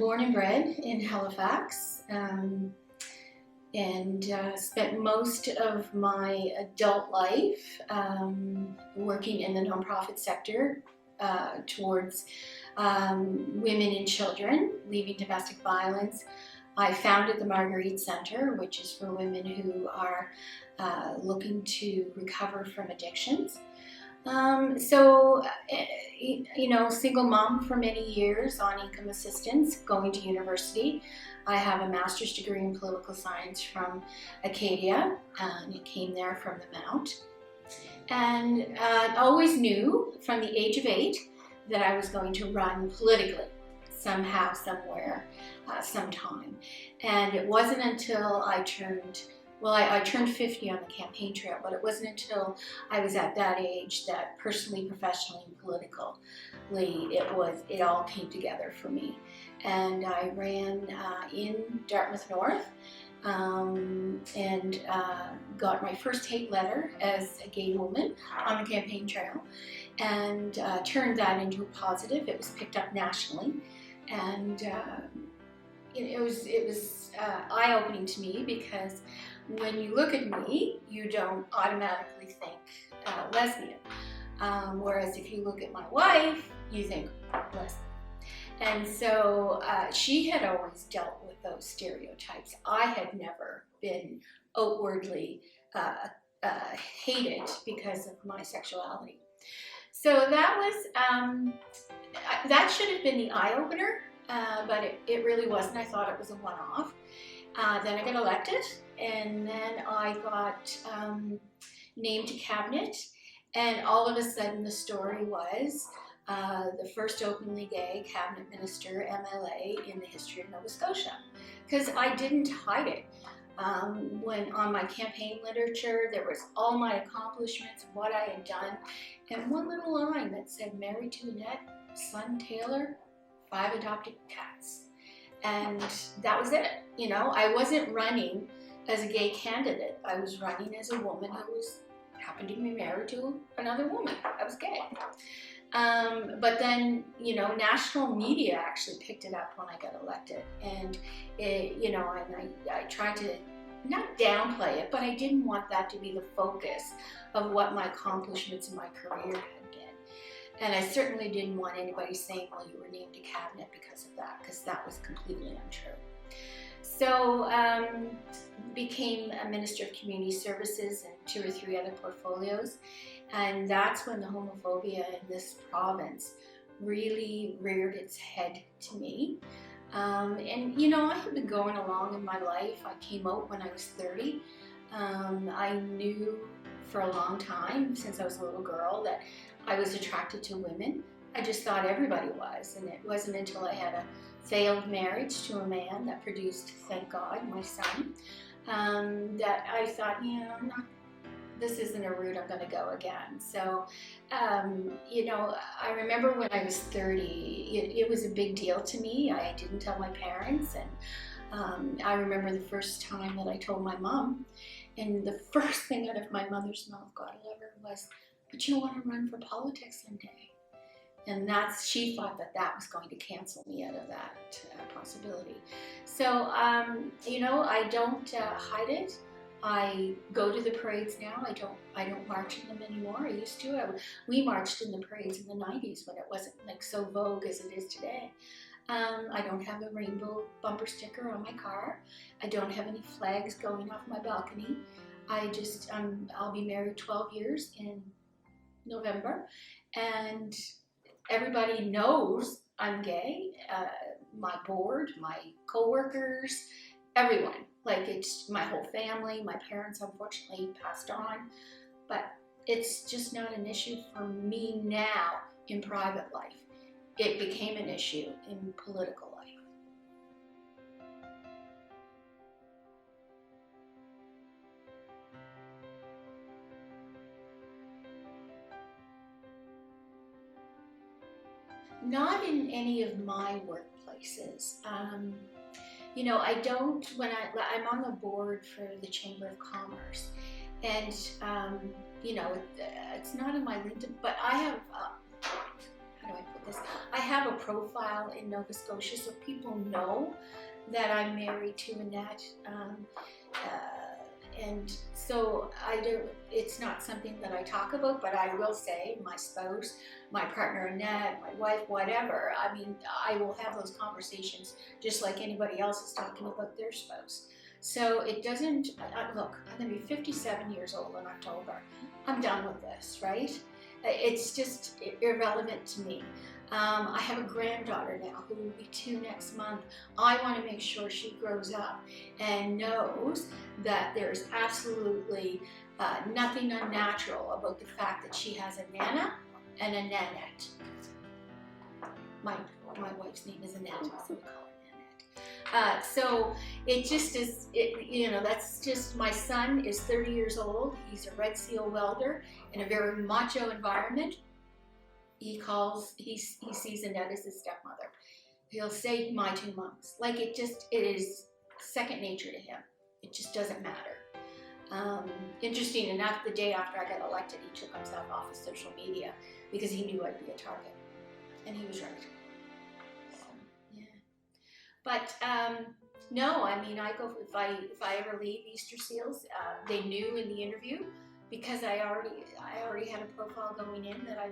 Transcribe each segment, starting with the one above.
born and bred in Halifax, and spent most of my adult life working in the nonprofit sector towards women and children leaving domestic violence. I founded the Marguerite Center, which is for women who are looking to recover from addictions. Single mom for many years on income assistance, going to university. I have a master's degree in political science from Acadia, and it came there from the Mount. And I always knew from the age of 8 that I was going to run politically, somehow, somewhere, sometime. And it wasn't until I turned 50 on the campaign trail, but it wasn't until I was at that age that personally, professionally, and politically, it all came together for me. And I ran in Dartmouth North and got my first hate letter as a gay woman on the campaign trail, and turned that into a positive. It was picked up nationally, and it was eye-opening to me, because when you look at me, you don't automatically think lesbian. Whereas if you look at my wife, you think lesbian. And so she had always dealt with those stereotypes. I had never been outwardly hated because of my sexuality. So that was, that should have been the eye-opener, but it really wasn't. I thought it was a one-off. Then I got elected, and then I got named to cabinet, and all of a sudden the story was the first openly gay cabinet minister, MLA, in the history of Nova Scotia, because I didn't hide it. When on my campaign literature, there was all my accomplishments, what I had done, and one little line that said, married to Annette, son Taylor, 5 adopted cats. And that was it. You know, I wasn't running as a gay candidate. I was running as a woman who happened to be married to another woman. I was gay. But then, you know, national media actually picked it up when I got elected. And, I tried to not downplay it, but I didn't want that to be the focus of what my accomplishments in my career had been. And I certainly didn't want anybody saying, well, you were named to cabinet because of that, because that was completely untrue. So became a Minister of Community Services and 2 or 3 other portfolios. And that's when the homophobia in this province really reared its head to me. And, you know, I had been going along in my life. I came out when I was 30. I knew for a long time, since I was a little girl, that I was attracted to women. I just thought everybody was. And it wasn't until I had a failed marriage to a man that produced, thank God, my son, that I thought, you know, this isn't a route I'm going to go again. So, you know, I remember when I was 30, it was a big deal to me. I didn't tell my parents, and I remember the first time that I told my mom, and the first thing out of my mother's mouth, God love her, was, but you want to run for politics someday. And she thought that was going to cancel me out of that possibility. So, you know, I don't hide it. I go to the parades now. I don't march in them anymore. I used to. We marched in the parades in the 90s when it wasn't like so vogue as it is today. I don't have a rainbow bumper sticker on my car. I don't have any flags going off my balcony. I'll be married 12 years in November, and everybody knows I'm gay. My board, my co-workers, everyone. Like, it's my whole family. My parents unfortunately passed on, but it's just not an issue for me now in private life. It became an issue in political life. Not in any of my workplaces. You know, I don't, I'm on the board for the Chamber of Commerce, and, you know, it's not in my LinkedIn, but I have how do I put this? I have a profile in Nova Scotia, so people know that I'm married to Annette. And so it's not something that I talk about, but I will say my spouse, my partner Annette, my wife, whatever, I mean, I will have those conversations just like anybody else is talking about their spouse. So it doesn't, look, I'm gonna be 57 years old in October. I'm done with this, right? It's just irrelevant to me. I have a granddaughter now who will be 2 next month. I want to make sure she grows up and knows that there's absolutely nothing unnatural about the fact that she has a Nana and a Nanette. My wife's name is Annette, so we call her Nanette. So it just is, you know, that's just, my son is 30 years old. He's a Red Seal welder in a very macho environment. He sees Annette as his stepmother. He'll say my 2 moms. Like it is second nature to him. It just doesn't matter. Interesting enough, the day after I got elected, he took himself off of social media because he knew I'd be a target. And he was right. So, yeah. But no, I mean, if I ever leave Easter Seals, they knew in the interview, because I already had a profile going in that I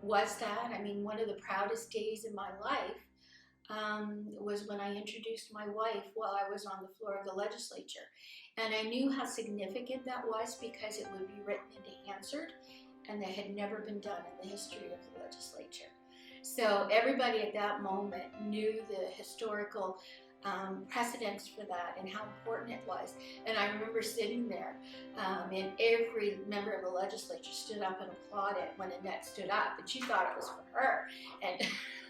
was that. I mean, one of the proudest days in my life was when I introduced my wife while I was on the floor of the legislature. And I knew how significant that was because it would be written into Hansard, and that had never been done in the history of the legislature. So everybody at that moment knew the historical precedence for that and how important it was. And I remember sitting there and every member of the legislature stood up and applauded when Annette stood up, and she thought it was for her. And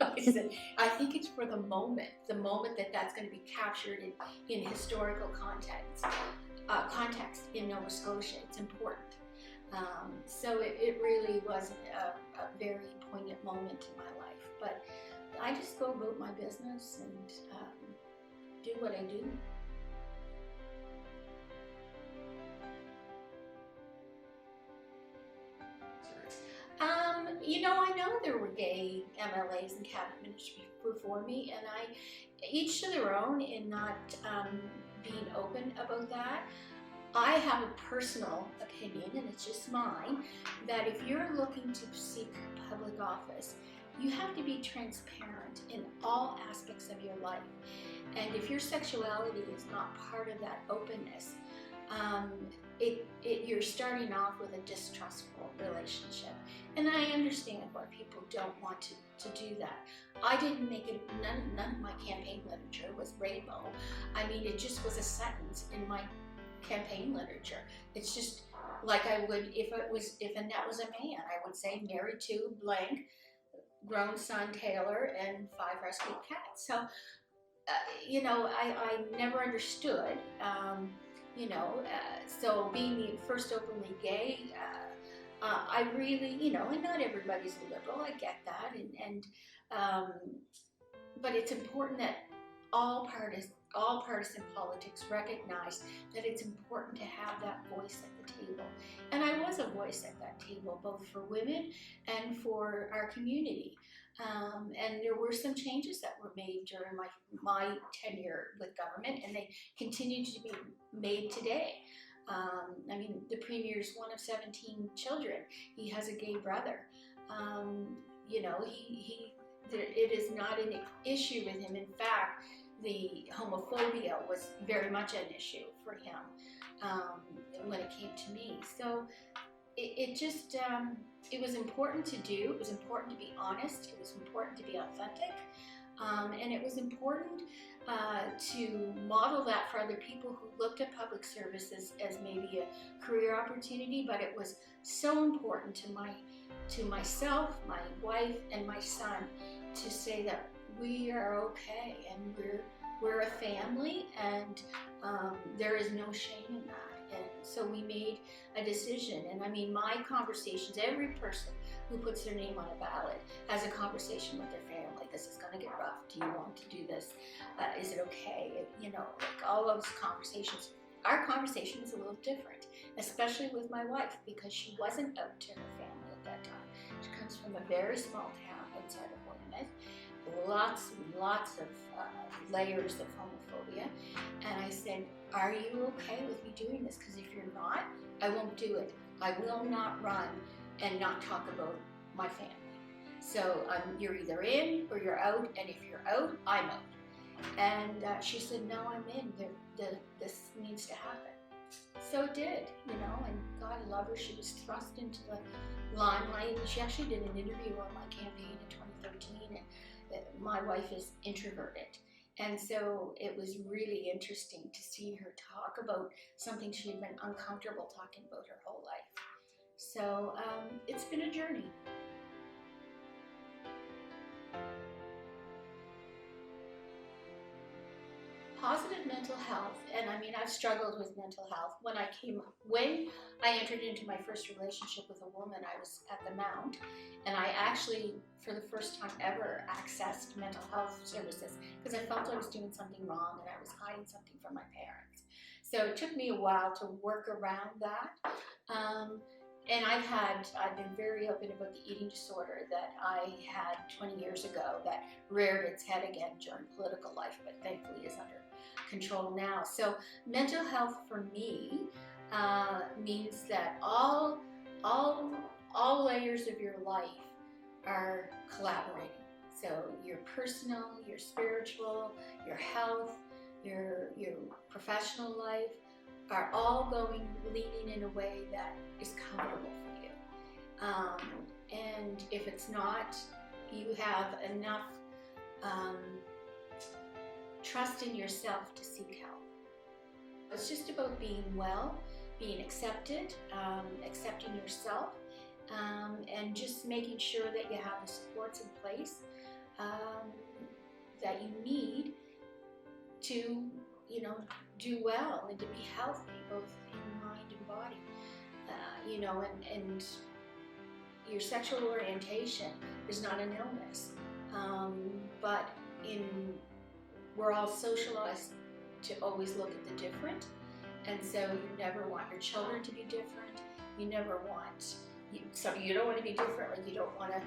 I said, I think it's for the moment that that's going to be captured in historical context in Nova Scotia. It's important. So it really was a very poignant moment in my life. But I just go about my business and do what I do. You know, I know there were gay MLAs and cabinet ministers before me, and each to their own in not being open about that. I have a personal opinion, and it's just mine, that if you're looking to seek public office, you have to be transparent in all aspects of your life. And if your sexuality is not part of that openness, you're starting off with a distrustful relationship. And I understand why people don't want to do that. I didn't make it, none of my campaign literature was rainbow. I mean, it just was a sentence in my campaign literature. It's just like I would, if Annette was a man, I would say married to blank, grown son Taylor, and 5 rescued cats. So, you know, I never understood, you know, so being the first openly gay, I really, you know, and not everybody's a liberal, I get that, but it's important that all partisan politics recognize that it's important to have that voice at the table. And I was a voice at that table, both for women and for our community. And there were some changes that were made during my tenure with government, and they continue to be made today. I mean, the Premier's one of 17 children. He has a gay brother. You know, it is not an issue with him. In fact, the homophobia was very much an issue for him when it came to me. So it just, it was important to do. It was important to be honest. It was important to be authentic. And it was important to model that for other people who looked at public services as maybe a career opportunity, but it was so important to myself, my wife, and my son to say that we are okay and we're a family, and there is no shame in that. And so we made a decision. And I mean, my conversations, every person who puts their name on a ballot has a conversation with their family. This is going to get rough. Do you want to do this? Is it okay? You know, like all those conversations. Our conversation was a little different, especially with my wife, because she wasn't out to her family at that time. She comes from a very small town outside of Weymouth. Lots and lots of layers of homophobia. And I said, are you okay with me doing this? Because if you're not, I won't do it. I will not run and not talk about my family. So you're either in or you're out, and if you're out, I'm out. And she said, no, I'm in. This needs to happen. So it did, you know, and God love her. She was thrust into the limelight. She actually did an interview on my campaign in 2013, and my wife is introverted. And so it was really interesting to see her talk about something she had been uncomfortable talking about her whole life. So it's been a journey. Positive mental health, and I mean, I've struggled with mental health. When I entered into my first relationship with a woman, I was at the Mount, and I actually, for the first time ever, accessed mental health services because I felt I was doing something wrong and I was hiding something from my parents. So it took me a while to work around that. And I've been very open about the eating disorder that I had 20 years ago that reared its head again during political life, but thankfully is under control now. So mental health for me means that all layers of your life are collaborating. So your personal, your spiritual, your health, your professional life are all leading in a way that is comfortable for you. And if it's not, you have enough trust in yourself to seek help. It's just about being well, being accepted, accepting yourself, and just making sure that you have the supports in place that you need to, you know, do well and to be healthy, both in mind and body. You know, and your sexual orientation is not an illness, but we're all socialized to always look at the different, and so you never want your children to be different. You never want, you don't want to be different, like you don't want to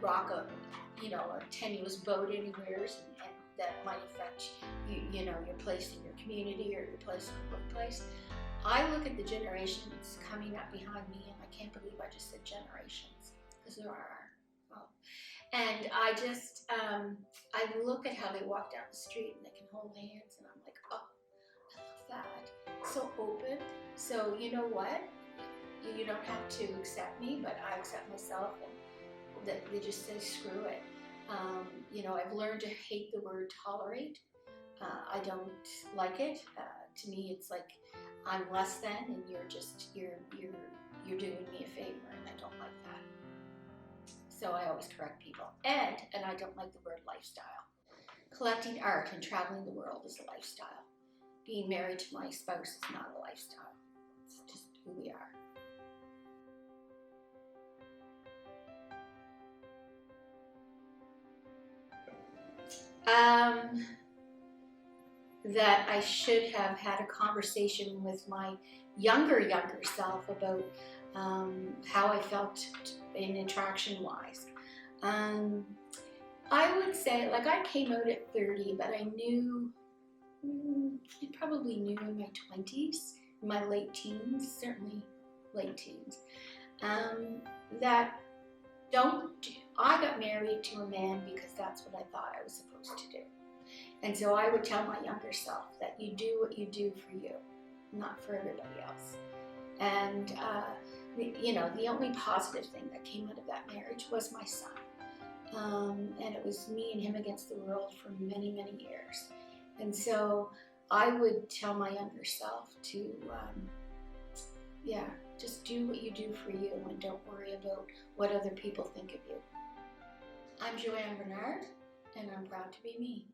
rock a tenuous boat anywhere, and that might affect you know, your place in your community or your place in the workplace. I look at the generations coming up behind me, and I can't believe I just said generations, because there are. Oh. And I just, I look at how they walk down the street and they can hold hands, and I'm like, oh, I love that. So open. So you know what? You don't have to accept me, but I accept myself, and that they just say screw it. You know, I've learned to hate the word tolerate. I don't like it. To me, it's like I'm less than, and you're doing me a favor, and I don't like that. So I always correct people. And I don't like the word lifestyle. Collecting art and traveling the world is a lifestyle. Being married to my spouse is not a lifestyle. It's just who we are. That I should have had a conversation with my younger self about how I felt in attraction-wise. I would say, like, I came out at 30, but I probably knew in my 20s, my late teens, certainly late teens, that I got married to a man because that's what I thought I was supposed to do. And so I would tell my younger self that you do what you do for you, not for everybody else. And, you know, the only positive thing that came out of that marriage was my son. And it was me and him against the world for many, many years. And so I would tell my younger self to, just do what you do for you and don't worry about what other people think of you. I'm Joanne Bernard, and I'm proud to be me.